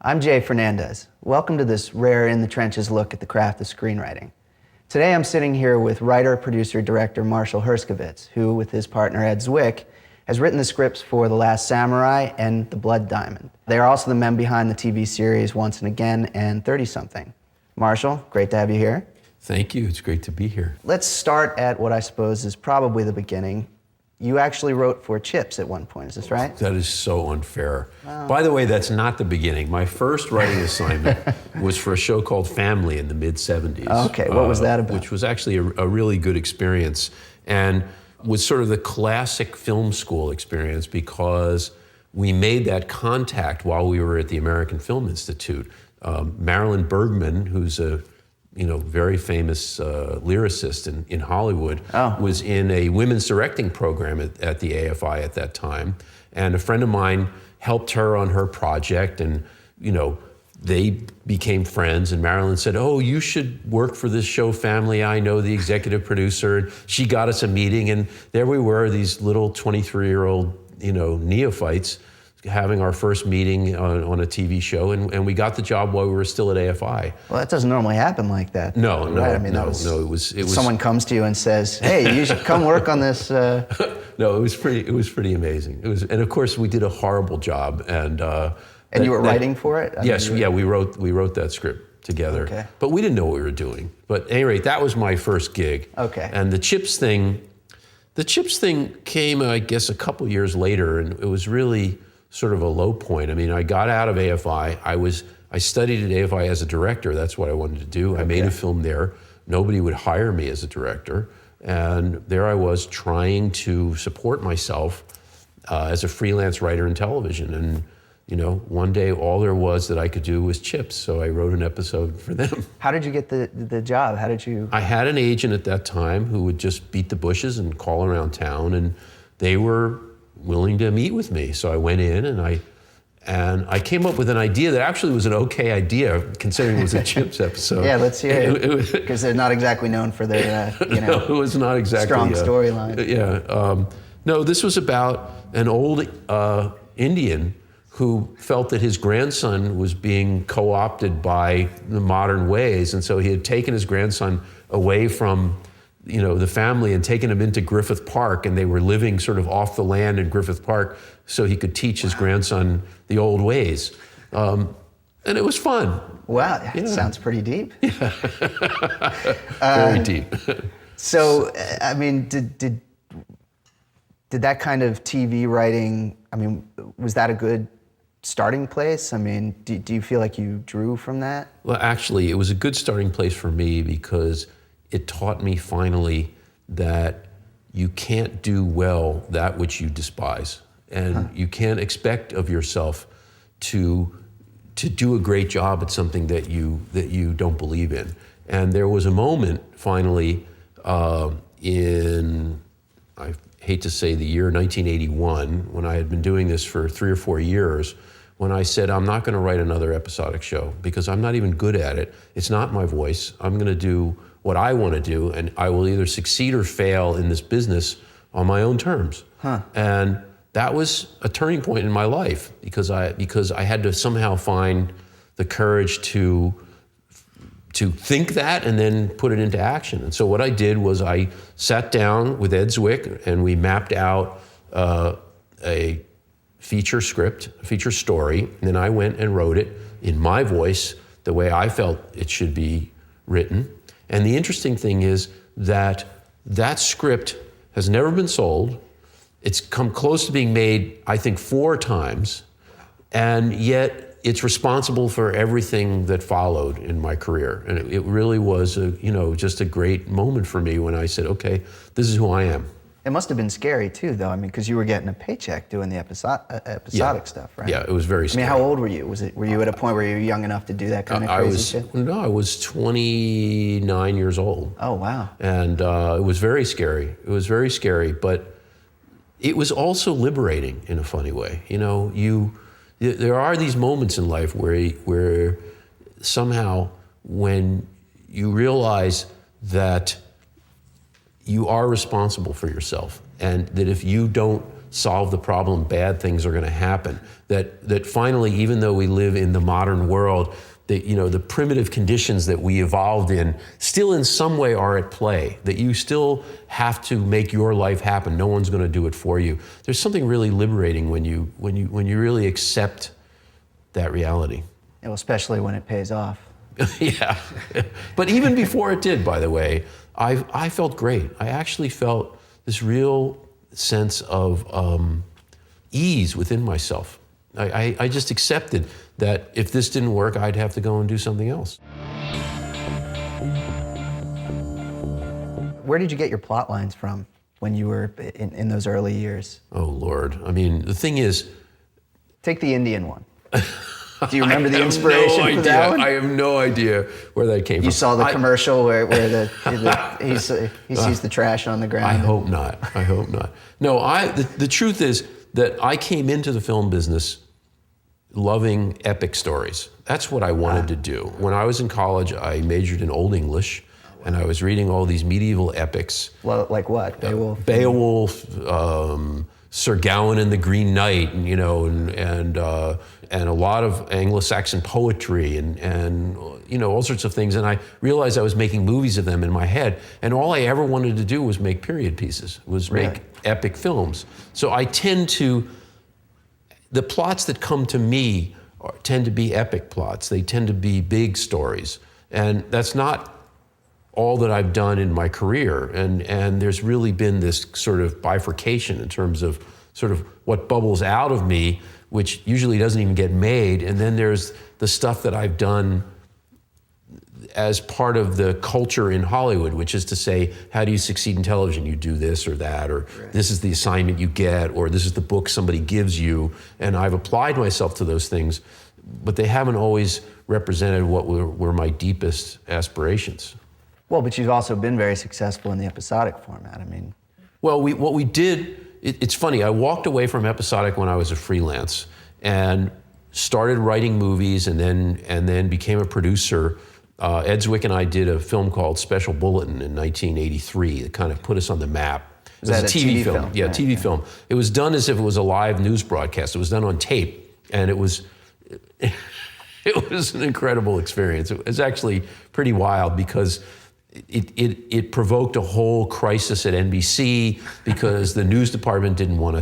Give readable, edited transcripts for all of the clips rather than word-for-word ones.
I'm Jay Fernandez. Welcome to this rare In the Trenches look at the craft of screenwriting. Today I'm sitting here with writer, producer, director Marshall Herskovitz, who, with his partner Ed Zwick, has written the scripts for The Last Samurai and The Blood Diamond. They are also the men behind the TV series Once and Again and 30-something. Marshall, great to have you here. Thank you, it's great to be here. Let's start at what I suppose is probably the beginning. You actually wrote for Chips at one point, is this right? That is so unfair. Wow. By the way, that's not the beginning. My first writing assignment was for a show called Family in the mid-'70s. Okay, what was that about? Which was actually a really good experience, and was sort of the classic film school experience because we made that contact while we were at the American Film Institute. Marilyn Bergman, who's a very famous lyricist in Hollywood, was in a women's directing program at the AFI at that time. And a friend of mine helped her on her project, and they became friends, and Marilyn said, "Oh, you should work for this show Family. I know the executive producer." And she got us a meeting, and there we were, these little 23-year-old neophytes, having our first meeting on a TV show, and we got the job while we were still at AFI. Well, that doesn't normally happen like that. No. It was someone comes to you and says, "Hey, you should come work on this." No, it was pretty amazing. And of course we did a horrible job, and you were writing for it? We wrote that script together. Okay. But we didn't know what we were doing. But at any rate, that was my first gig. Okay. And the Chips thing came, I guess, a couple years later, and it was really sort of a low point. I mean, I got out of AFI. I studied at AFI as a director. That's what I wanted to do. Okay. I made a film there. Nobody would hire me as a director. And there I was trying to support myself as a freelance writer in television. And one day all there was that I could do was Chips. So I wrote an episode for them. How did you get the job? How did you? I had an agent at that time who would just beat the bushes and call around town, and they were willing to meet with me. So I went in and I came up with an idea that actually was an okay idea, considering it was a Chips episode. Yeah, let's hear it, because they're not exactly known for their no, it was not exactly strong storyline. No, this was about an old Indian who felt that his grandson was being co-opted by the modern ways, and so he had taken his grandson away from the family and taken him into Griffith Park, and they were living sort of off the land in Griffith Park so he could teach his grandson the old ways. And it was fun. Wow, that sounds pretty deep. Yeah. Very deep. So, I mean, did that kind of TV writing, was that a good starting place? I mean, do you feel like you drew from that? Well, actually, it was a good starting place for me because it taught me finally that you can't do well that which you despise. And you can't expect of yourself to do a great job at something that you don't believe in. And there was a moment finally in, I hate to say the year 1981, when I had been doing this for 3 or 4 years, when I said, I'm not gonna write another episodic show because I'm not even good at it. It's not my voice. I'm gonna do what I want to do, and I will either succeed or fail in this business on my own terms. And that was a turning point in my life because I had to somehow find the courage to think that and then put it into action. And so what I did was I sat down with Ed Zwick and we mapped out a feature script, a feature story, and then I went and wrote it in my voice, the way I felt it should be written. And the interesting thing is that script has never been sold. It's come close to being made, I think, 4 times, and yet it's responsible for everything that followed in my career. And it really was just a great moment for me when I said, okay, this is who I am. It must have been scary too, though. Because you were getting a paycheck doing the episodic stuff, right? Yeah, it was very scary. How old were you? Were you at a point where you were young enough to do that kind of crazy shit? No, I was 29 years old. Oh, wow. And it was very scary. It was very scary, but it was also liberating in a funny way. There are these moments in life where somehow when you realize that you are responsible for yourself, and that if you don't solve the problem, bad things are going to happen. That finally, even though we live in the modern world, the primitive conditions that we evolved in still in some way are at play, that you still have to make your life happen. No one's going to do it for you. There's something really liberating when you really accept that reality. Well, especially when it pays off. Yeah. But even before it did, by the way, I felt great. I actually felt this real sense of ease within myself. I just accepted that if this didn't work, I'd have to go and do something else. Where did you get your plot lines from when you were in those early years? Oh, Lord. I mean, the thing is... Take the Indian one. Do you remember the inspiration for that one? I have no idea where that came from. You saw the commercial where he sees the trash on the ground. I hope not. I hope not. No, the truth is that I came into the film business loving epic stories. That's what I wanted to do. When I was in college, I majored in Old English, and I was reading all these medieval epics. Well, like what? Beowulf, Sir Gawain and the Green Knight, and a lot of Anglo-Saxon poetry and all sorts of things. And I realized I was making movies of them in my head, and all I ever wanted to do was make period pieces, make epic films. So the plots that come to me tend to be epic plots. They tend to be big stories. And that's not all that I've done in my career. And there's really been this sort of bifurcation in terms of sort of what bubbles out of me, which usually doesn't even get made. And then there's the stuff that I've done as part of the culture in Hollywood, which is to say, how do you succeed in television? You do this or that, or this is the assignment you get, or this is the book somebody gives you. And I've applied myself to those things, but they haven't always represented what were my deepest aspirations. Well, but you've also been very successful in the episodic format. I mean, well, what we did, it's funny, I walked away from episodic when I was a freelance and started writing movies and then became a producer. Ed Zwick and I did a film called Special Bulletin in 1983 that kind of put us on the map. It was a TV film? Yeah, TV film. It was done as if it was a live news broadcast. It was done on tape, and it was an incredible experience. It was actually pretty wild because it provoked a whole crisis at NBC because the news department didn't want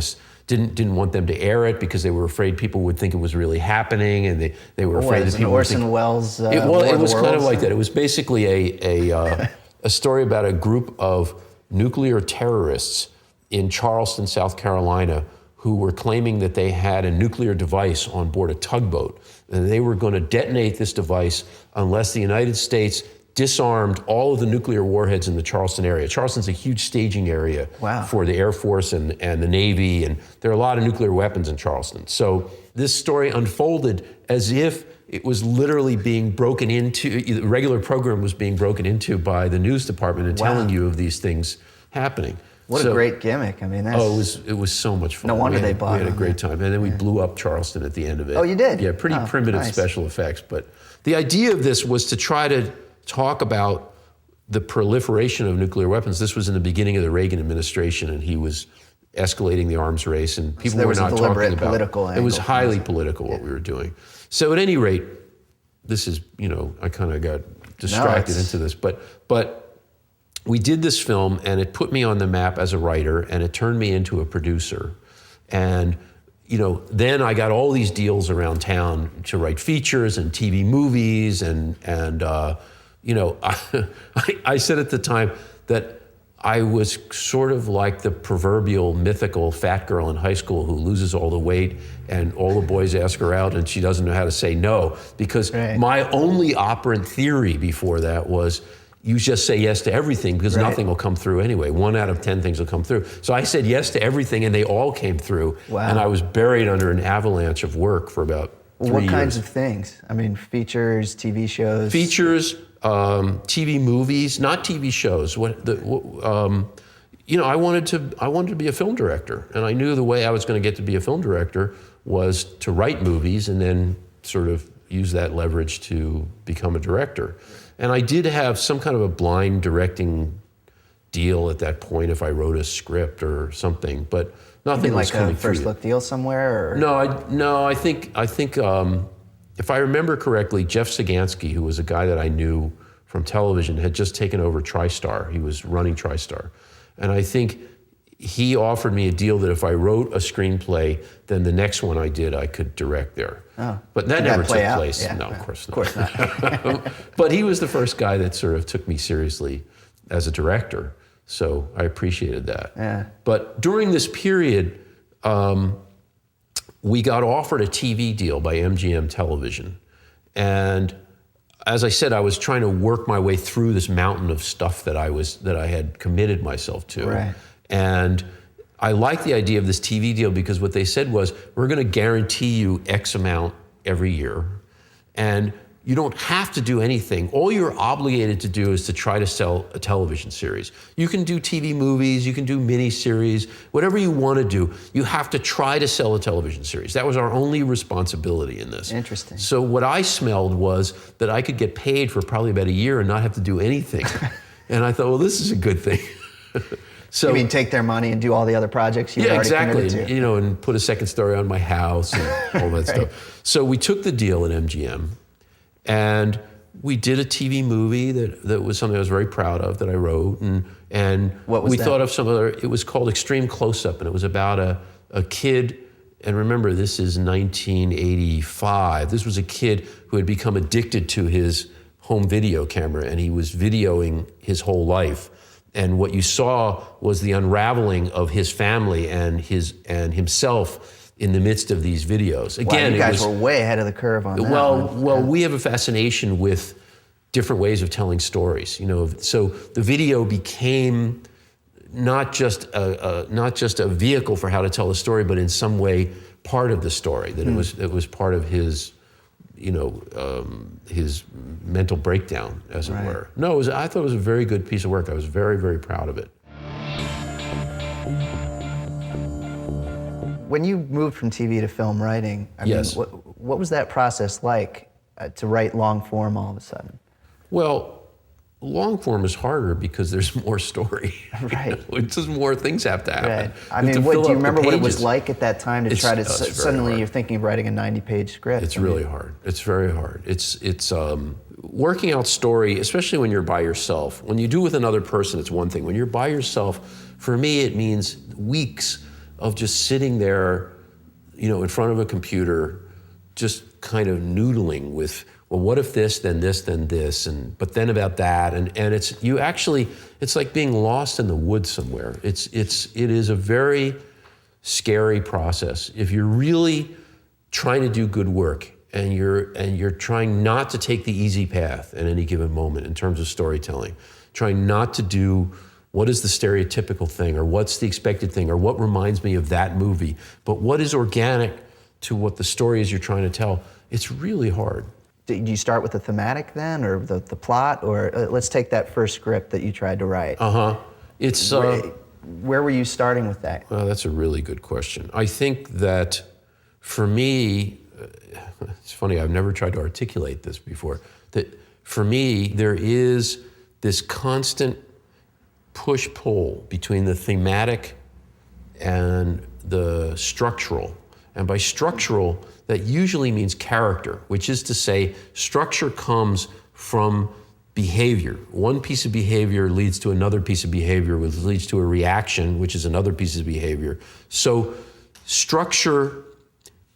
them to air it because they were afraid people would think it was really happening, and they were afraid that people would think... Orson Welles' It was kind of like that. It was basically a story about a group of nuclear terrorists in Charleston, South Carolina, who were claiming that they had a nuclear device on board a tugboat, and they were going to detonate this device unless the United States disarmed all of the nuclear warheads in the Charleston area. Charleston's a huge staging area for the Air Force and the Navy, and there are a lot of nuclear weapons in Charleston. So this story unfolded as if it was literally being broken into, the regular program was being broken into by the news department and telling you of these things happening. What a great gimmick. I mean, that's... it was so much fun. No wonder they bought it. We had a great time. And then we blew up Charleston at the end of it. Oh, you did? Yeah, pretty primitive special effects. But the idea of this was to try to talk about the proliferation of nuclear weapons. This was in the beginning of the Reagan administration, and he was escalating the arms race, and people were not talking about it. It was highly political what we were doing. So at any rate, this is, I kind of got distracted into this, but we did this film, and it put me on the map as a writer, and it turned me into a producer. And then I got all these deals around town to write features and TV movies, and I said at the time that I was sort of like the proverbial mythical fat girl in high school who loses all the weight and all the boys ask her out and she doesn't know how to say no, because my only operant theory before that was you just say yes to everything because nothing will come through anyway. 1 out of 10 things will come through. So I said yes to everything and they all came through. Wow. And I was buried under an avalanche of work for about 3 years. What kinds of things? I mean, features, TV shows? Features, TV movies, not TV shows. I wanted to be a film director, and I knew the way I was going to get to be a film director was to write movies and then sort of use that leverage to become a director. And I did have some kind of a blind directing deal at that point if I wrote a script or something, but nothing was like coming a first through. look deal somewhere? Or? No, I think if I remember correctly, Jeff Sagansky, who was a guy that I knew from television, had just taken over TriStar. He was running TriStar. And I think he offered me a deal that if I wrote a screenplay, then the next one I did, I could direct there. Oh. But that never took place. Yeah, no, of course not. Of course not. But he was the first guy that sort of took me seriously as a director. So I appreciated that. Yeah. But during this period, we got offered a TV deal by MGM Television. And as I said, I was trying to work my way through this mountain of stuff that I had committed myself to. Right. And I liked the idea of this TV deal because what they said was, we're going to guarantee you X amount every year. And you don't have to do anything. All you're obligated to do is to try to sell a television series. You can do TV movies, you can do miniseries, whatever you want to do. You have to try to sell a television series. That was our only responsibility in this. Interesting. So what I smelled was that I could get paid for probably about a year and not have to do anything. And I thought, well, this is a good thing. So, you mean take their money and do all the other projects you've already committed to? You know, and put a second story on my house and all that Right. stuff. So we took the deal at MGM, and we did a TV movie that was something I was very proud of that I wrote, and What was we that? thought of some other. It was called Extreme Close-Up, and it was about a kid. And remember, this is 1985. This was a kid who had become addicted to his home video camera, and he was videoing his whole life. And what you saw was the unraveling of his family and himself in the midst of these videos. Again, wow, you guys were way ahead of the curve on that. Well, we have a fascination with different ways of telling stories. You know, so the video became not just a vehicle for how to tell a story, but in some way part of the story. That it was part of his, his mental breakdown, as it were. No, I thought it was a very good piece of work. I was very, very proud of it. When you moved from TV to film writing, I Yes. mean, what was that process like to write long form all of a sudden? Well, long form is harder because there's more story. Right. It's just more things have to happen. Right. I You have mean, to do fill you up the remember what it was pages. like at that time to try to it's very suddenly hard. you're thinking of writing a 90-page script? It's really hard. It's very hard. It's working out story, especially when you're by yourself. When you do with another person, it's one thing. When you're by yourself, for me, it means weeks of just sitting there, in front of a computer, just kind of noodling with, well, what if this, then this, but then about that, and it's like being lost in the woods somewhere. It is a very scary process. If you're really trying to do good work and you're trying not to take the easy path at any given moment in terms of storytelling, trying not to do what is the stereotypical thing, or what's the expected thing, or what reminds me of that movie, but what is organic to what the story is you're trying to tell, it's really hard. Did you start with the thematic then, or the plot, or let's take that first script that you tried to write? It's Where were you starting with that? well, that's a really good question. I think that for me, it's funny, I've never tried to articulate this before, that for me, there is this constant push-pull between the thematic and the structural. And by structural, that usually means character, which is to say, structure comes from behavior. One piece of behavior leads to another piece of behavior, which leads to a reaction, which is another piece of behavior. So structure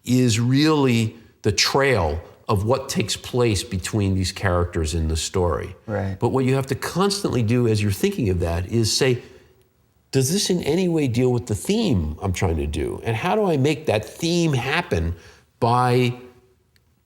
is really the trail of what takes place between these characters in the story. Right. But what you have to constantly do as you're thinking of that is say, does this in any way deal with the theme I'm trying to do? And how do I make that theme happen by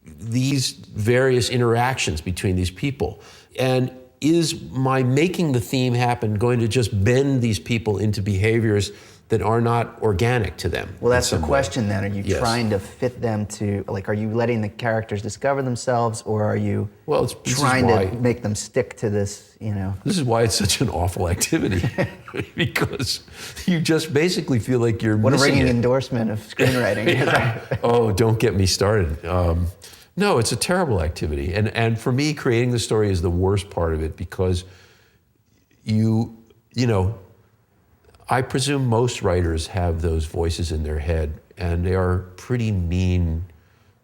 these various interactions between these people? And is my making the theme happen going to just bend these people into behaviors that are not organic to them? Well, that's in the some question way? then. Are you Yes. trying to fit them to, like, are you letting the characters discover themselves, or are you This is trying why- to make them stick to this, This is why it's such an awful activity, because you just basically feel like you're What a missing ringing it. endorsement of screenwriting. Oh, don't get me started. No, it's a terrible activity. And for me, creating the story is the worst part of it, because you know, I presume most writers have those voices in their head, and they are pretty mean,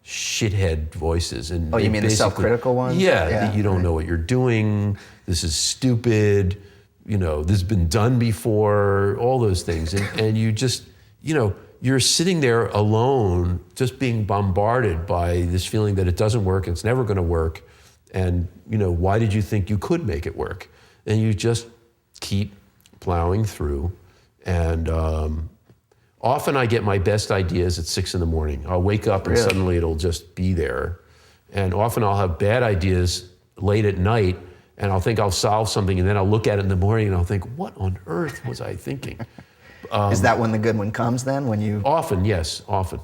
shithead voices. And Oh, you mean the self-critical ones? Yeah, Yeah, you don't know what you're doing. This is stupid. You know, this has been done before. All those things, and you just, you know, you're sitting there alone, just being bombarded by this feeling that it doesn't work. It's never going to work, and you know, why did you think you could make it work? And you just keep plowing through. And often I get my best ideas at 6 in the morning. I'll wake up and suddenly it'll just be there. And often I'll have bad ideas late at night, and I'll think I'll solve something, and then I'll look at it in the morning and I'll think, what on earth was I thinking? Is that when the good one comes then? When you Often, yes, often,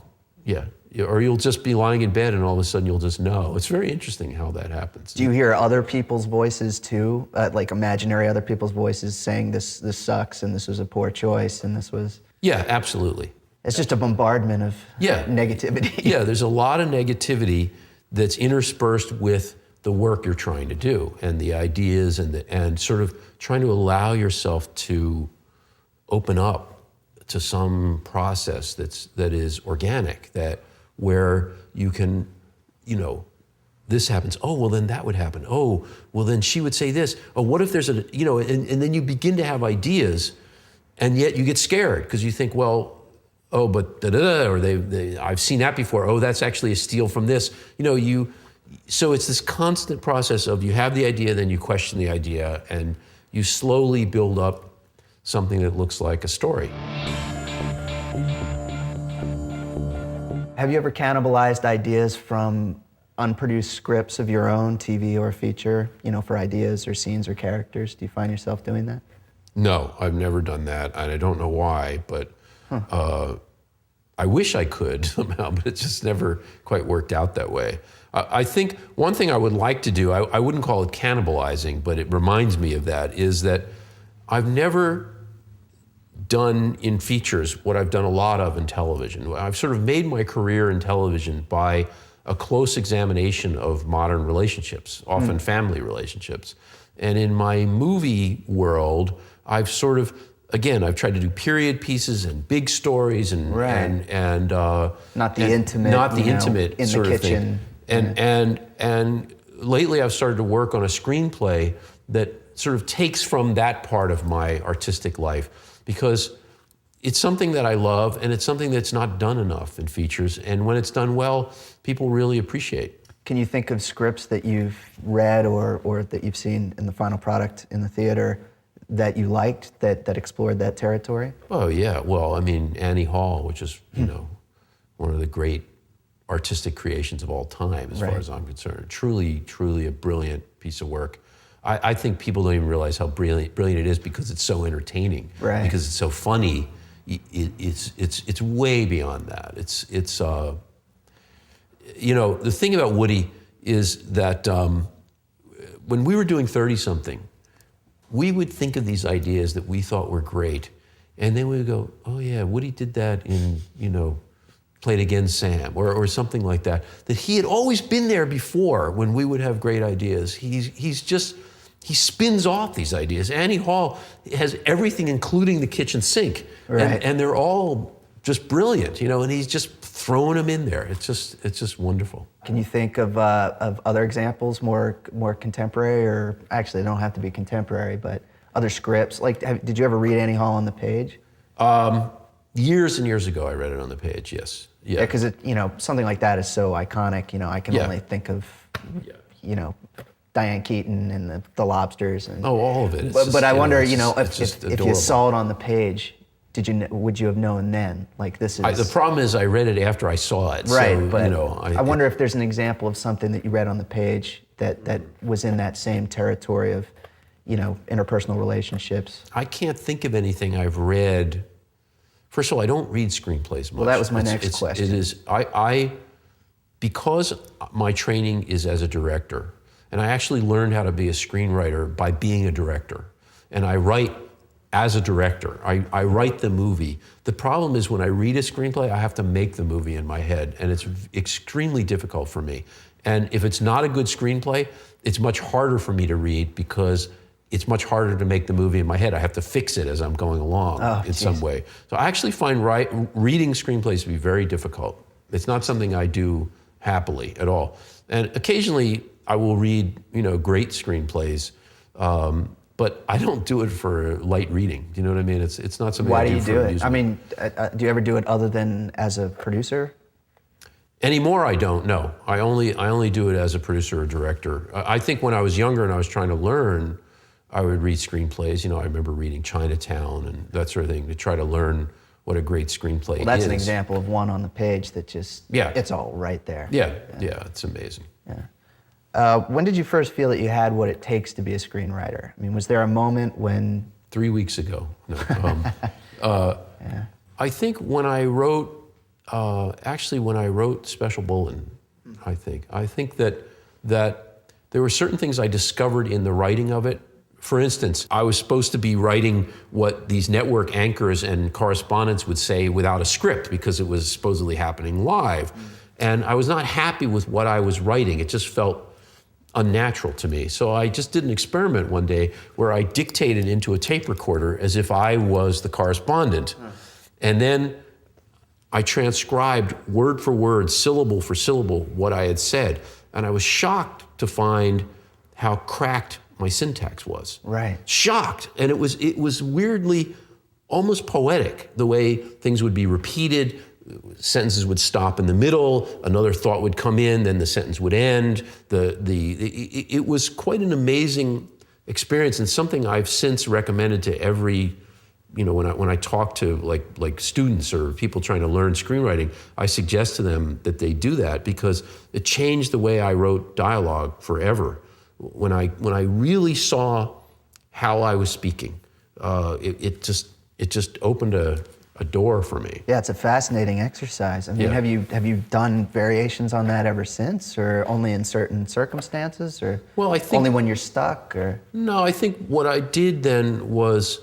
yeah. Or you'll just be lying in bed and all of a sudden you'll just know. It's very interesting how that happens. Do you hear other people's voices too, like imaginary other people's voices saying this sucks and this was a poor choice and this was? Yeah, absolutely. It's just a bombardment of negativity. Yeah, there's a lot of negativity that's interspersed with the work you're trying to do and the ideas and sort of trying to allow yourself to open up to some process that is organic, where you can, you know, this happens. Oh, well, then that would happen. Oh, well, then she would say this. Oh, what if there's you know, and then you begin to have ideas, and yet you get scared because you think, well, oh, but da-da-da, or I've seen that before. Oh, that's actually a steal from this. You know, so it's this constant process of you have the idea, then you question the idea, and you slowly build up something that looks like a story. Have you ever cannibalized ideas from unproduced scripts of your own, TV or feature, you know, for ideas or scenes or characters? Do you find yourself doing that? No, I've never done that, and I don't know why, but I wish I could somehow, but it just never quite worked out that way. I think one thing I would like to do, I wouldn't call it cannibalizing, but it reminds me of that, is that I've never done in features what I've done a lot of in television. I've sort of made my career in television by a close examination of modern relationships, often family relationships. And in my movie world, I've sort of, again, I've tried to do period pieces and big stories and not the intimate, in sort the of kitchen. Thing. And lately I've started to work on a screenplay that sort of takes from that part of my artistic life, because it's something that I love, and it's something that's not done enough in features. And when it's done well, people really appreciate. Can you think of scripts that you've read or that you've seen in the final product in the theater that you liked, that explored that territory? Oh yeah, well, I mean, Annie Hall, which is, you know, one of the great artistic creations of all time, as far as I'm concerned. Truly, truly a brilliant piece of work. I think people don't even realize how brilliant it is because it's so entertaining, because it's so funny. It's way beyond that. It's you know, the thing about Woody is that when we were doing 30-something, we would think of these ideas that we thought were great, and then we would go, oh yeah, Woody did that in, you know, Play It Again, Sam, or something like that. That he had always been there before when we would have great ideas. He spins off these ideas. Annie Hall has everything, including the kitchen sink, and they're all just brilliant, you know. And he's just throwing them in there. It's just wonderful. Can you think of other examples, more contemporary, or actually they don't have to be contemporary, but other scripts? Like, did you ever read Annie Hall on the page? Years and years ago, I read it on the page. Yes. Yeah. Because you know, something like that is so iconic. You know, I can only think of, you know, Diane Keaton and the Lobsters and all of it. But I wonder, you know, if you saw it on the page, would you have known then? Like, this is the problem is I read it after I saw it. Right, so, but you know, I wonder if there's an example of something that you read on the page that was in that same territory of, you know, interpersonal relationships. I can't think of anything I've read. First of all, I don't read screenplays much. Well, that was my next question. It is because my training is as a director. And I actually learned how to be a screenwriter by being a director. And I write as a director. I write the movie. The problem is when I read a screenplay, I have to make the movie in my head. And it's extremely difficult for me. And if it's not a good screenplay, it's much harder for me to read because it's much harder to make the movie in my head. I have to fix it as I'm going along in some way. So I actually find reading screenplays to be very difficult. It's not something I do happily at all. And occasionally I will read, great screenplays, but I don't do it for light reading. Do you know what I mean? It's not something Why I do do you for do it? amusement. I mean, do you ever do it other than as a producer? Anymore, I don't. No, I only do it as a producer or director. I think when I was younger and I was trying to learn, I would read screenplays. I remember reading Chinatown and that sort of thing to try to learn what a great screenplay is. Well, that's an example of one on the page that just, Yeah. it's all right there. Yeah, it's amazing. Yeah. When did you first feel that you had what it takes to be a screenwriter? I mean, was there a moment when... 3 weeks ago. No. I think when I wrote, when I wrote Special Bulletin, I think that there were certain things I discovered in the writing of it. For instance, I was supposed to be writing what these network anchors and correspondents would say without a script because it was supposedly happening live. And I was not happy with what I was writing. It just felt unnatural to me. So I just did an experiment one day where I dictated into a tape recorder as if I was the correspondent. And then I transcribed word for word, syllable for syllable, what I had said. And I was shocked to find how cracked my syntax was. Right. Shocked. And it was weirdly almost poetic, the way things would be repeated. Sentences would stop in the middle, another thought would come in, then the sentence would end. It was quite an amazing experience and something I've since recommended to every, when I talk to like students or people trying to learn screenwriting, I suggest to them that they do that because it changed the way I wrote dialogue forever. When I really saw how I was speaking, it just opened a door for me. Yeah, it's a fascinating exercise. I mean, have you done variations on that ever since, or only in certain circumstances, or I think only when you're stuck, or? No, I think what I did then was,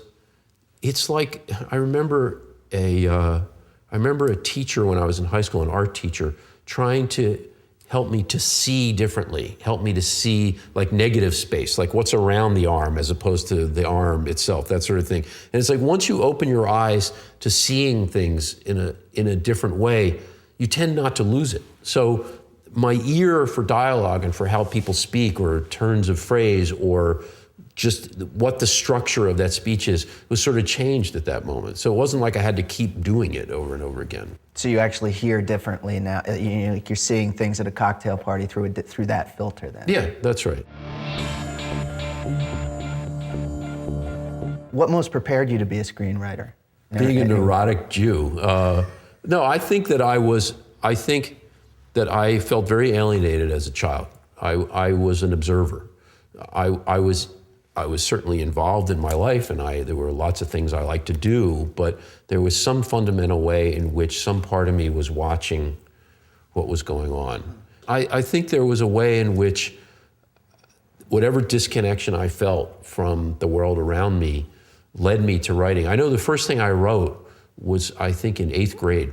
it's like I remember a teacher when I was in high school, an art teacher, trying to help me to see differently, help me to see like negative space, like what's around the arm as opposed to the arm itself, that sort of thing. And it's like once you open your eyes to seeing things in a different way, you tend not to lose it. So my ear for dialogue and for how people speak or turns of phrase or just what the structure of that speech is was sort of changed at that moment. So it wasn't like I had to keep doing it over and over again. So you actually hear differently now. Like you're seeing things at a cocktail party through that filter then. Yeah, that's right. What most prepared you to be a screenwriter? Being a neurotic Jew. No, I think that I felt very alienated as a child. I was an observer. I was certainly involved in my life, and there were lots of things I liked to do, but there was some fundamental way in which some part of me was watching what was going on. I think there was a way in which whatever disconnection I felt from the world around me led me to writing. I know the first thing I wrote was, I think, in 8th grade.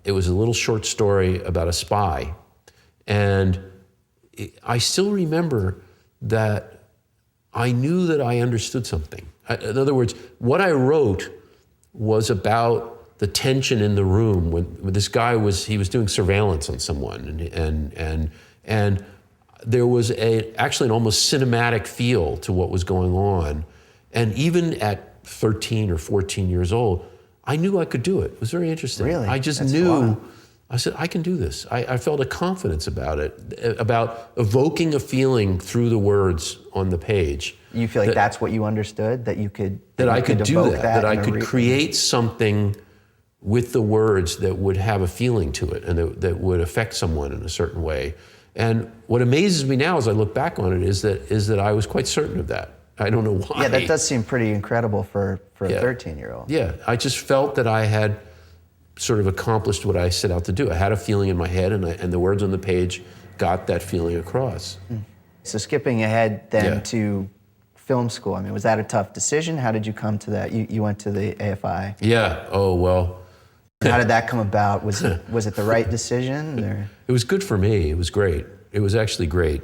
It was a little short story about a spy, and I still remember that I knew that I understood something. In other words, what I wrote was about the tension in the room when this guy was doing surveillance on someone, and there was actually an almost cinematic feel to what was going on. And even at 13 or 14 years old, I knew I could do it. It was very interesting. Really? I just That's knew. wild. I said, I can do this. I felt a confidence about it, about evoking a feeling through the words on the page. You feel like that's what you understood, that you could That I could do evoke that I in a could create something with the words that would have a feeling to it and that would affect someone in a certain way. And what amazes me now as I look back on it is that I was quite certain of that. I don't know why. Yeah, that does seem pretty incredible for a 13-year-old. Yeah, I just felt that I had sort of accomplished what I set out to do. I had a feeling in my head, and the words on the page got that feeling across. So skipping ahead then to film school, I mean, was that a tough decision? How did you come to that? You went to the AFI. Yeah, oh, well. How did that come about? Was it the right decision? Or? It was good for me. It was great. It was actually great.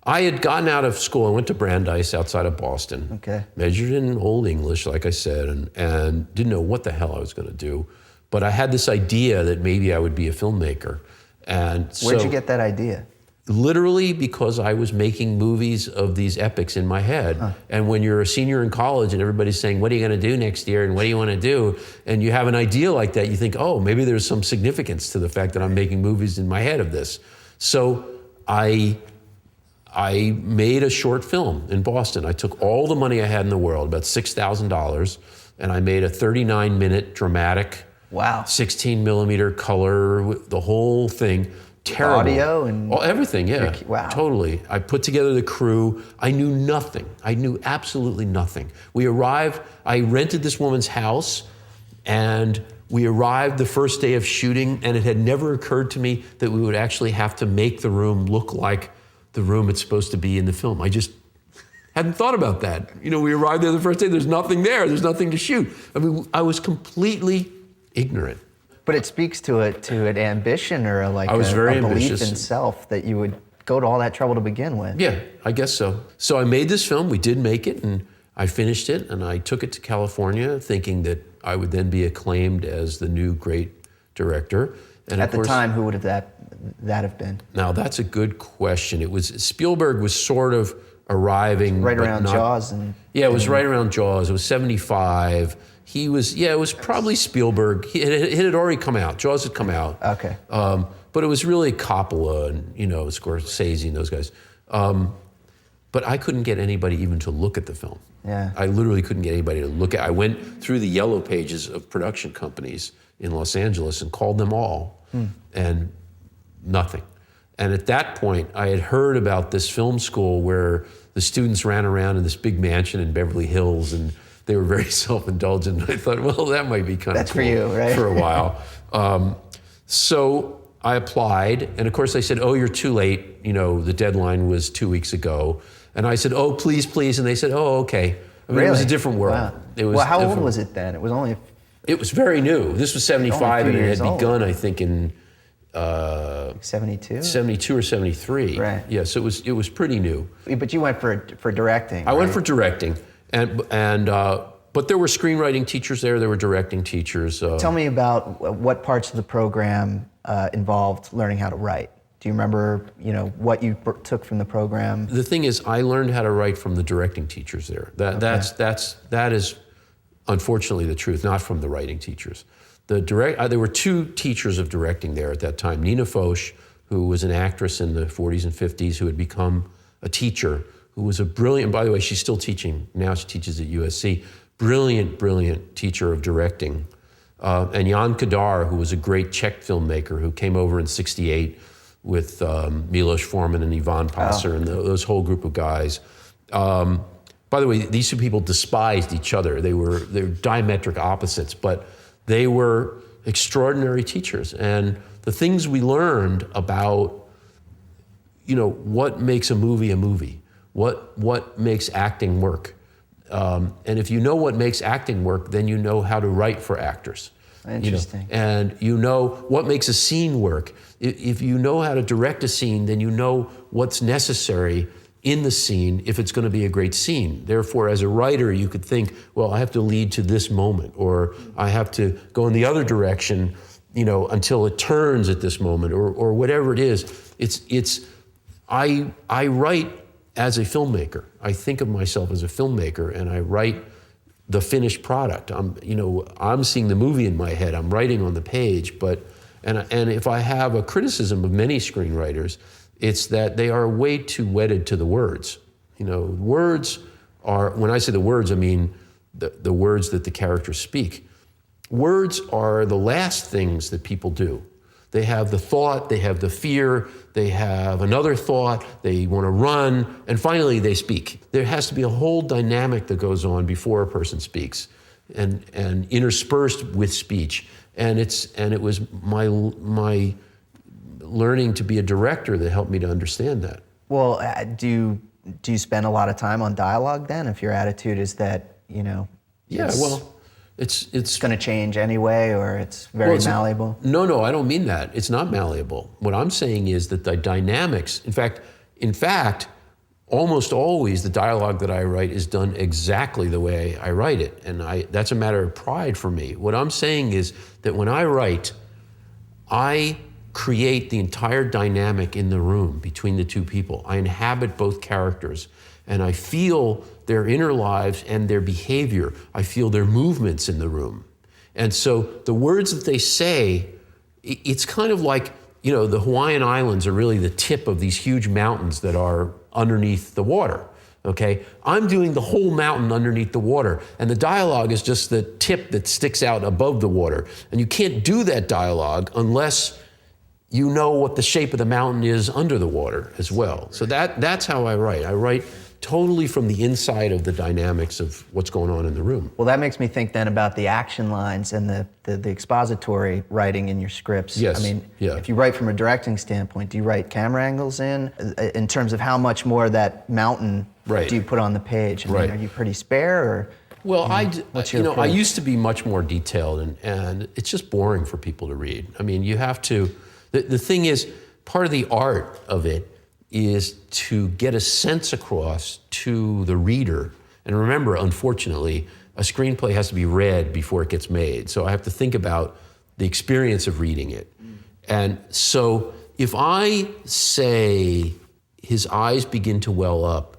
I had gotten out of school. I went to Brandeis outside of Boston. Okay. Majored in Old English, like I said, and didn't know what the hell I was going to do. But I had this idea that maybe I would be a filmmaker. And so, where'd you get that idea? Literally because I was making movies of these epics in my head. And when you're a senior in college and everybody's saying, what are you going to do next year and what do you want to do? And you have an idea like that, you think, oh, maybe there's some significance to the fact that I'm making movies in my head of this. So I made a short film in Boston. I took all the money I had in the world, about $6,000, and I made a 39-minute dramatic, wow, 16 millimeter color, the whole thing. Terrible. Audio and everything, yeah. Wow. Totally. I put together the crew. I knew nothing. I knew absolutely nothing. We arrived, I rented this woman's house, and we arrived the first day of shooting, and it had never occurred to me that we would actually have to make the room look like the room it's supposed to be in the film. I just hadn't thought about that. You know, we arrived there the first day, there's nothing there, there's nothing to shoot. I mean, I was completely ignorant. But it speaks to an ambition or a very belief ambitious. in self that you would go to all that trouble to begin with. Yeah, I guess so. So I made this film, we did make it, and I finished it, and I took it to California thinking that I would then be acclaimed as the new great director. And At the time, who would have that have been? Now that's a good question. Spielberg was sort of arriving. Right around not, Jaws. Yeah, it was right around Jaws. It was 75. It was probably Spielberg. It had already come out. Jaws had come out. Okay. But it was really Coppola and, Scorsese and those guys. But I couldn't get anybody even to look at the film. Yeah. I literally couldn't get anybody to look at it. I went through the yellow pages of production companies in Los Angeles and called them all, and nothing. And at that point, I had heard about this film school where the students ran around in this big mansion in Beverly Hills, and they were very self-indulgent. I thought, well, that might be kind of cool. That's for you, right? For a while. So I applied, and of course they said, oh, you're too late. The deadline was 2 weeks ago. And I said, oh, please, please. And they said, oh, okay. I mean, really? It was a different world. Wow. It was well, how different. old was it then? It was only... It was very new. This was 75, and it had begun, I think, in 72? 72 or 73. Right. Yeah, so it was pretty new. But you went for directing. I went for directing, but there were screenwriting teachers there. There were directing teachers. Tell me about what parts of the program involved learning how to write. Do you remember, what you took from the program? The thing is, I learned how to write from the directing teachers there. That is unfortunately the truth, not from the writing teachers. There were two teachers of directing there at that time. Nina Foch, who was an actress in the 40s and 50s, who had become a teacher, who was a brilliant, by the way, she's still teaching, now she teaches at USC, brilliant teacher of directing. And Jan Kadar, who was a great Czech filmmaker who came over in '68 with Milos Forman and Ivan Passer and those whole group of guys. By the way, these two people despised each other. They were diametric opposites, but they were extraordinary teachers. And the things we learned about, what makes a movie, what makes acting work. And if you know what makes acting work, then you know how to write for actors. Interesting. And you know what makes a scene work. If you know how to direct a scene, then you know what's necessary in the scene if it's going to be a great scene. Therefore, as a writer, you could think, well, I have to lead to this moment, or I have to go in the other direction, until it turns at this moment, or whatever it is. I write as a filmmaker. I think of myself as a filmmaker, and I write the finished product. I'm seeing the movie in my head. I'm writing on the page, and if I have a criticism of many screenwriters, it's that they are way too wedded to the words. Words are, when I say the words, I mean the words that the characters speak. Words are the last things that people do. They have the thought, they have the fear, they have another thought, they want to run, and finally they speak. There has to be a whole dynamic that goes on before a person speaks, and interspersed with speech. And it was my learning to be a director that helped me to understand that. Well, do you spend a lot of time on dialogue then? If your attitude is that it's going to change anyway, or it's very malleable? No, I don't mean that. It's not malleable. What I'm saying is that the dynamics, in fact, almost always the dialogue that I write is done exactly the way I write it. And that's a matter of pride for me. What I'm saying is that when I write, I create the entire dynamic in the room between the two people. I inhabit both characters, and I feel their inner lives and their behavior. I feel their movements in the room. And so the words that they say, it's kind of like, you know, the Hawaiian Islands are really the tip of these huge mountains that are underneath the water, okay? I'm doing the whole mountain underneath the water, and the dialogue is just the tip that sticks out above the water. And you can't do that dialogue unless you know what the shape of the mountain is under the water as well. So that's how I write. I write totally from the inside of the dynamics of what's going on in the room. Well, that makes me think then about the action lines and the expository writing in your scripts. Yes. I mean, yeah. If you write from a directing standpoint, do you write camera angles in terms of how much more of that mountain Right. do you put on the page? I mean, Right. Are you pretty spare, or? Well, What's your I approach? used to be much more detailed, and it's just boring for people to read. I mean, you have to, the thing is, part of the art of it is to get a sense across to the reader. And remember, unfortunately, a screenplay has to be read before it gets made. So I have to think about the experience of reading it. And so if I say his eyes begin to well up,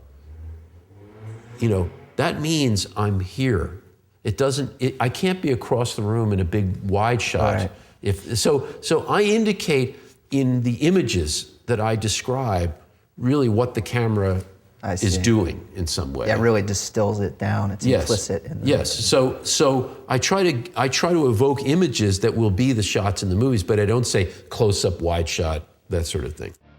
you know, that means I'm here. It doesn't, I can't be across the room in a big wide shot. Right. So I indicate in the images that I describe really what the camera is doing in some way. Yeah, it really distills it down. It's implicit in the Yes. So I try to evoke images that will be the shots in the movies, but I don't say close up, wide shot, that sort of thing.